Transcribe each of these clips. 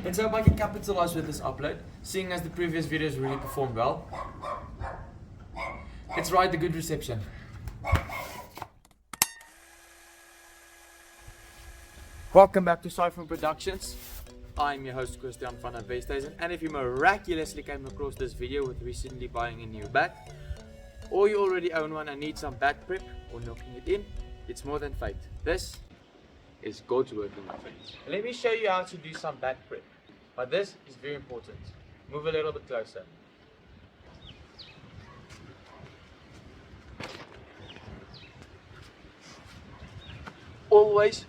Let's hope I can capitalize with this upload, seeing as the previous videos really performed well. Let's ride the good reception. Welcome back to Siphon Productions. I'm your host Christiaan van Westhuizen, and if you miraculously came across this video with recently buying a new bat, or you already own one and need some bat prep or knocking it in, it's more than fate. This is God's working with it. Let me show you how to do some bat prep, but this is very important. Move a little bit closer. Always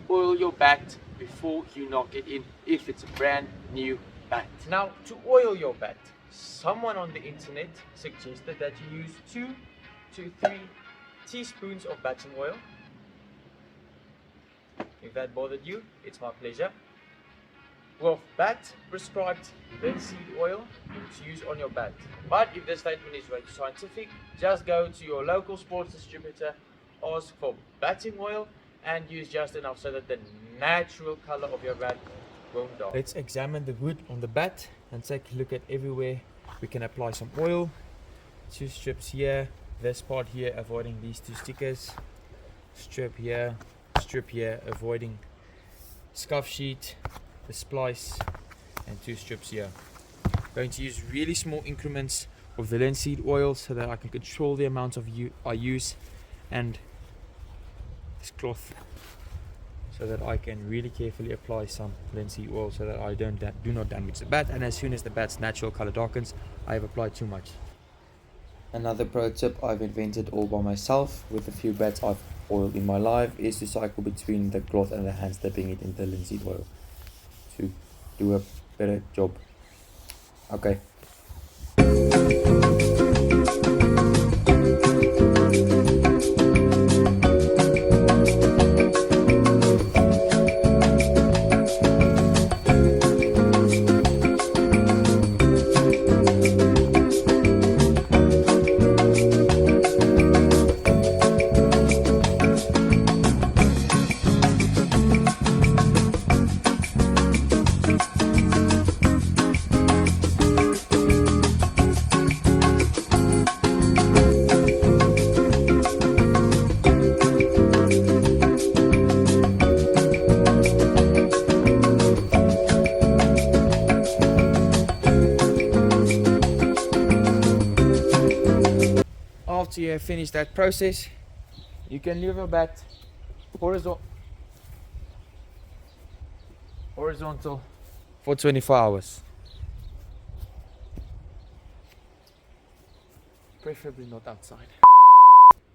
oil your bat before you knock it in if it's a brand new bat. Now, to oil your bat, someone on the internet suggested that you use 2 to 3 teaspoons of batting oil. If that bothered you, it's my pleasure. With bat prescribed linseed oil to use on your bat. But if the statement is very scientific, just go to your local sports distributor, ask for batting oil, and use just enough so that the natural color of your bat won't die. Let's examine the wood on the bat and take a look at everywhere we can apply some oil. 2 strips here, this part here avoiding these 2 stickers, strip here, avoiding scuff sheet, the splice, and 2 strips here. Going to use really small increments of the linseed oil so that I can control the amount of I use, and this cloth so that I can really carefully apply some linseed oil so that I do not damage the bat, and as soon as the bat's natural color darkens, I have applied too much. Another pro tip I've invented all by myself with a few bats I've oiled in my life is to cycle between the cloth and the hands, dipping it in the linseed oil to do a better job. Okay. After you have finished that process, you can leave your bat horizontal for 24 hours. Preferably not outside.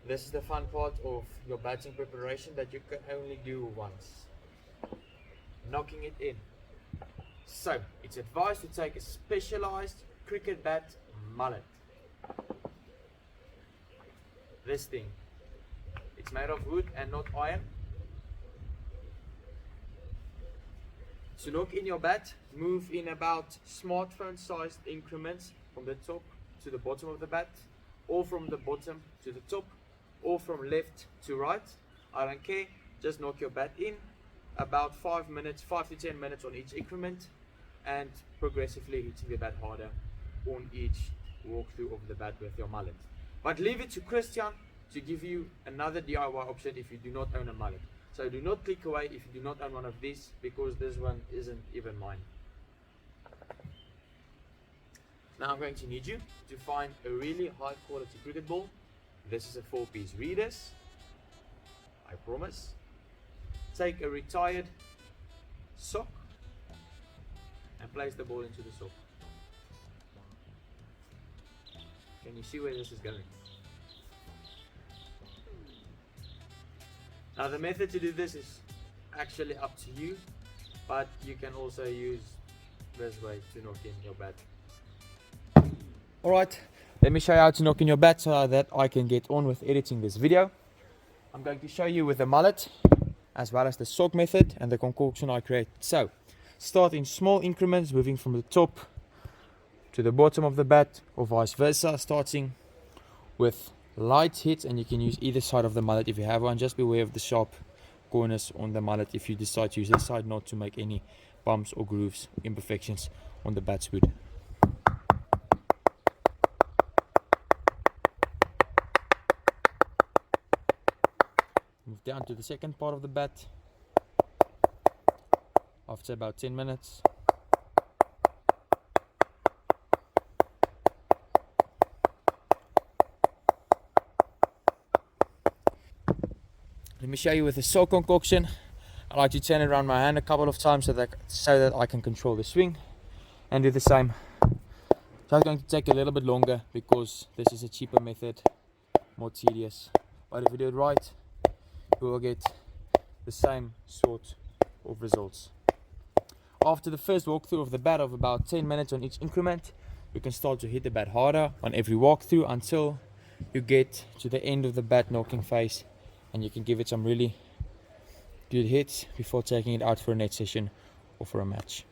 This is the fun part of your batting preparation that you can only do once. Knocking it in. So, it's advised to take a specialized cricket bat mullet. This thing, it's made of wood and not iron. To knock in your bat, move in about smartphone sized increments from the top to the bottom of the bat, or from the bottom to the top, or from left to right. I don't care, just knock your bat in about 5 to 10 minutes on each increment, and progressively hitting the bat harder on each walkthrough of the bat with your mullet. But leave it to Christiaan to give you another DIY option if you do not own a mullet. So do not click away if you do not own one of these, because this one isn't even mine. Now I'm going to need you to find a really high quality cricket ball. This is a 4-piece Readers, I promise. Take a retired sock and place the ball into the sock. Can you see where this is going? Now the method to do this is actually up to you, but you can also use this way to knock in your bat. Alright, let me show you how to knock in your bat so that I can get on with editing this video. I'm going to show you with the mullet, as well as the sock method and the concoction I created. So, start in small increments, moving from the top to the bottom of the bat, or vice versa, starting with light hits, and you can use either side of the mullet if you have one. Just beware of the sharp corners on the mullet if you decide to use this side, not to make any bumps or grooves, imperfections on the bat's wood. Move down to the second part of the bat after about 10 minutes. Let me show you with the soak concoction. I like to turn it around my hand a couple of times so that I can control the swing, and do the same. Just going to take a little bit longer because this is a cheaper method, more tedious. But if you do it right, you will get the same sort of results. After the first walkthrough of the bat of about 10 minutes on each increment, you can start to hit the bat harder on every walkthrough until you get to the end of the bat knocking phase, and you can give it some really good hits before taking it out for a net session or for a match.